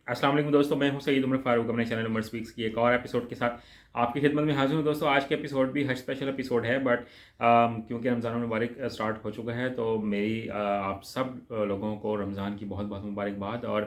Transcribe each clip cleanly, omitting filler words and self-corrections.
अस्सलाम वालेकुम दोस्तों, मैं हूं सईद उमर फारूक अपने चैनल उमर स्पीक्स की एक और एपिसोड के साथ आपकी खिदमत में हाजिर हूं। दोस्तों आज के एपिसोड भी हज स्पेशल एपिसोड है, बट क्योंकि रमज़ान मुबारक स्टार्ट हो चुका है तो मेरी आप सब लोगों को रमज़ान की बहुत बहुत मुबारकबाद। और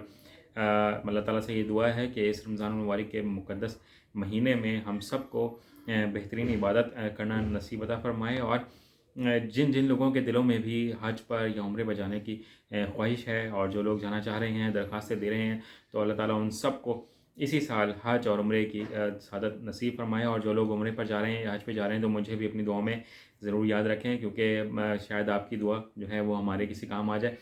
अल्लाह ताला से ये दुआ है कि इस रमज़ान मुबारक के मुक़द्दस महीने में हम सब को बेहतरीन इबादत करना नसीब अता फ़रमाए। और जिन जिन लोगों के दिलों में भी हज पर या उम्रे पर जाने की ख्वाहिश है और जो लोग जाना चाह रहे हैं, दरख्वास्तें दे रहे हैं, तो अल्लाह ताला उन सब को इसी साल हज और उम्रे की सादत नसीब फरमाए। और जो लोग उम्रे पर जा रहे हैं या हज पे जा रहे हैं तो मुझे भी अपनी दुआ में ज़रूर याद रखें, क्योंकि शायद आपकी दुआ जो है वो हमारे किसी काम आ जाए।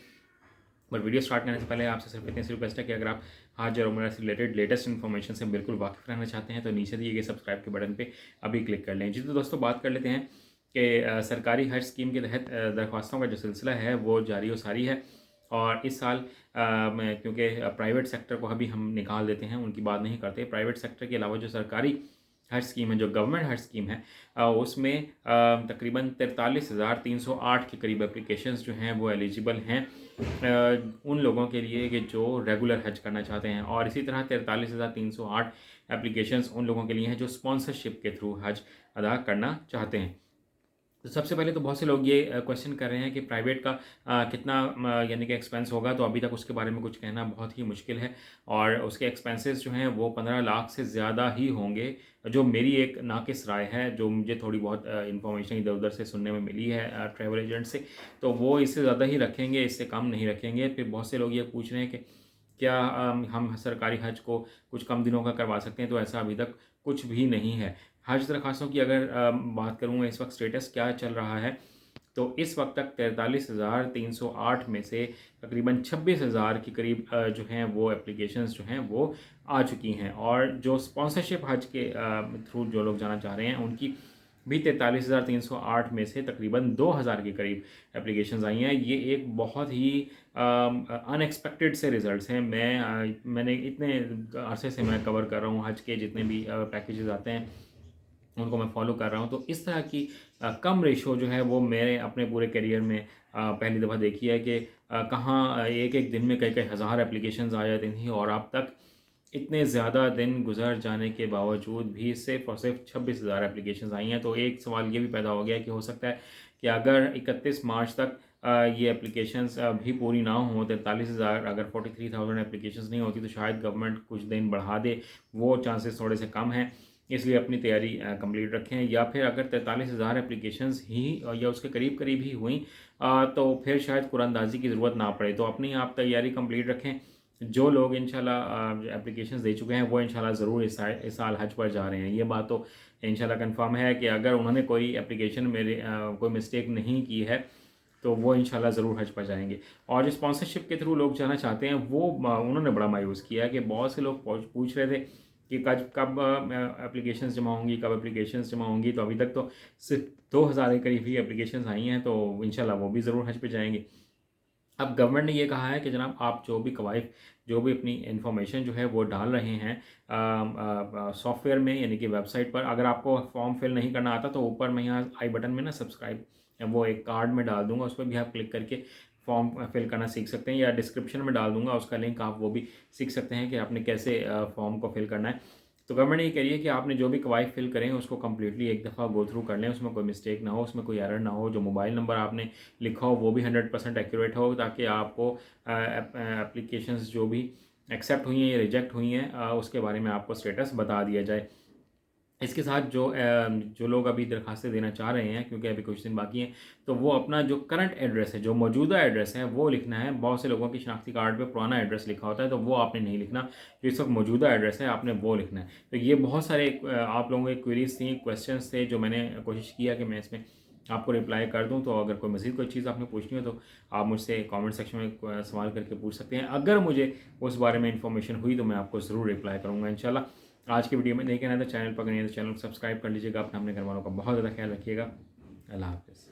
और वीडियो स्टार्ट करने से पहले आपसे सिर्फ इतनी सी रिक्वेस्ट है कि अगर आप हज और उम्रा से रिलेटेड लेटेस्ट इन्फॉर्मेशन से बिल्कुल वाकिफ़ रहना चाहते हैं तो नीचे दिए गए सब्सक्राइब के बटन पे अभी क्लिक कर लें। जी तो दोस्तों बात कर लेते हैं कि सरकारी हज स्कीम के तहत दरख्वास्तों का जो सिलसिला है वो जारी व सारी है। और इस साल में क्योंकि प्राइवेट सेक्टर को अभी हम निकाल देते हैं, उनकी बात नहीं करते, प्राइवेट सेक्टर के अलावा जो सरकारी हज स्कीम है, जो गवर्नमेंट हज स्कीम है, उसमें तकरीबन 43,308 के करीब एप्लीकेशंस जो हैं वो एलिजिबल हैं उन लोगों के लिए कि जो रेगुलर हज करना चाहते हैं। और इसी तरह 43,308 एप्लीकेशंस उन लोगों के लिए हैं जो स्पॉन्सरशिप के थ्रू हज अदा करना चाहते हैं। तो सबसे पहले तो बहुत से लोग ये क्वेश्चन कर रहे हैं कि प्राइवेट का कितना यानी कि एक्सपेंस होगा, तो अभी तक उसके बारे में कुछ कहना बहुत ही मुश्किल है। और उसके एक्सपेंसेस जो हैं वो 15 लाख से ज़्यादा ही होंगे, जो मेरी एक नाकिस राय है, जो मुझे थोड़ी बहुत इन्फॉर्मेशन इधर उधर से सुनने में मिली है ट्रैवल एजेंट से, तो वो इससे ज़्यादा ही रखेंगे, इससे कम नहीं रखेंगे। फिर बहुत से लोग ये पूछ रहे हैं कि क्या हम सरकारी हज को कुछ कम दिनों का करवा सकते हैं, तो ऐसा अभी तक कुछ भी नहीं है। हज दरख्वास्तों की अगर बात करूँ इस वक्त स्टेटस क्या चल रहा है, तो इस वक्त तक 43,308 में से तकरीबन 26,000 के करीब जो हैं वो एप्लीकेशंस जो हैं वो आ चुकी हैं। और जो स्पॉन्सरशिप हज के थ्रू जो लोग जाना चाह रहे हैं उनकी भी 43,308 में से तकरीबन 2,000 के करीब एप्लीकेशंस आई हैं। ये एक बहुत ही अनएक्सपेक्टेड से रिज़ल्ट्स हैं। मैंने इतने अरसे से मैं कवर कर रहा हूँ हज के जितने भी पैकेजेस आते हैं उनको मैं फॉलो कर रहा हूँ, तो इस तरह की कम रेशो जो है वो मैंने अपने पूरे करियर में पहली दफ़ा देखी है कि कहाँ एक एक दिन में कई कई हज़ार एप्लीकेशंस आ जाती थी। और अब तक इतने ज़्यादा दिन गुजर जाने के बावजूद भी सिर्फ और सिर्फ 26,000 एप्लीकेशंस आई हैं। तो एक सवाल ये भी पैदा हो गया कि हो सकता है कि अगर 31 मार्च तक ये एप्लीकेशंस भी पूरी ना हो, 43,000 अगर 43,000 एप्लीकेशंस नहीं होती तो शायद गवर्नमेंट कुछ दिन बढ़ा दे, वो चांसेस थोड़े से कम हैं। इसलिए अपनी तैयारी कंप्लीट रखें। या फिर अगर 43,000 एप्लीकेशंस ही या उसके करीब करीब ही हुई तो फिर शायद कुरानंदाजी की ज़रूरत ना पड़े। तो अपनी आप तैयारी कंप्लीट रखें। जो लोग इंशाल्लाह एप्लीकेशंस दे चुके हैं वो इंशाल्लाह ज़रूर इस साल हज पर जा रहे हैं। ये बात तो इंशाल्लाह कंफर्म है कि अगर उन्होंने कोई एप्लीकेशन मेरे कोई मिस्टेक नहीं की है तो वो इंशाल्लाह ज़रूर हज पर जाएंगे। और जो स्पॉन्सरशिप के थ्रू लोग जाना चाहते हैं वो उन्होंने बड़ा मायूस किया है कि बहुत से लोग पूछ रहे थे कि कब एप्लीकेशंस जमा होंगी, कब एप्लीकेशंस जमा होंगी। तो अभी तक तो सिर्फ 2,000 के करीब ही एप्लीकेशंस आई हैं, तो इंशाल्लाह वो भी ज़रूर हज पे जाएंगे। अब गवर्नमेंट ने ये कहा है कि जनाब आप जो भी कवायद जो भी अपनी इन्फॉर्मेशन जो है वो डाल रहे हैं सॉफ्टवेयर में, यानी कि वेबसाइट पर, अगर आपको फॉर्म फिल नहीं करना आता तो ऊपर मैं यहाँ आई बटन में ना सब्सक्राइब वो एक कार्ड में डाल दूंगा, उस पर भी आप क्लिक करके फॉर्म फिल करना सीख सकते हैं। या डिस्क्रिप्शन में डाल दूंगा उसका लिंक, आप वो भी सीख सकते हैं कि आपने कैसे फॉर्म को फिल करना है। तो गवर्नमेंट ये कह रही है कि आपने जो भी कवायद फिल करें उसको कम्प्लीटली एक दफ़ा गो थ्रू कर लें, उसमें कोई मिस्टेक ना हो, उसमें कोई एरर ना हो, जो मोबाइल नंबर आपने लिखा हो वो भी 100% एक्यूरेट हो, ताकि आपको एप्लीकेशंस जो भी एक्सेप्ट हुई हैं या रिजेक्ट हुई हैं उसके बारे में आपको स्टेटस बता दिया जाए। इसके साथ जो लोग अभी दरखास्तें देना चाह रहे हैं, क्योंकि अभी कुछ दिन बाकी हैं, तो वो अपना जो करंट एड्रेस है, जो मौजूदा एड्रेस है वो लिखना है। बहुत से लोगों की शनाख्ती कार्ड पे पुराना एड्रेस लिखा होता है, तो वो आपने नहीं लिखना। जो इस वक्त मौजूदा एड्रेस है आपने वो लिखना है। तो ये बहुत सारे आप लोगों के क्वेरीज थी, क्वेश्चंस थे, जो मैंने कोशिश किया कि मैं इसमें आपको रिप्लाई कर दूं। तो अगर कोई मज़ीद कोई चीज़ आपने पूछनी हो तो आप मुझसे कमेंट सेक्शन में सवाल करके पूछ सकते हैं। अगर मुझे उस बारे में इंफॉर्मेशन हुई तो मैं आपको ज़रूर रिप्लाई करूँगा इंशाल्लाह। आज की वीडियो में देखें ना तो चैनल पर नहीं है तो चैनल को सब्सक्राइब कर लीजिएगा। अपने घरवालों का बहुत ज़्यादा ख्याल रखिएगा। अल्लाह हाफ़िज़।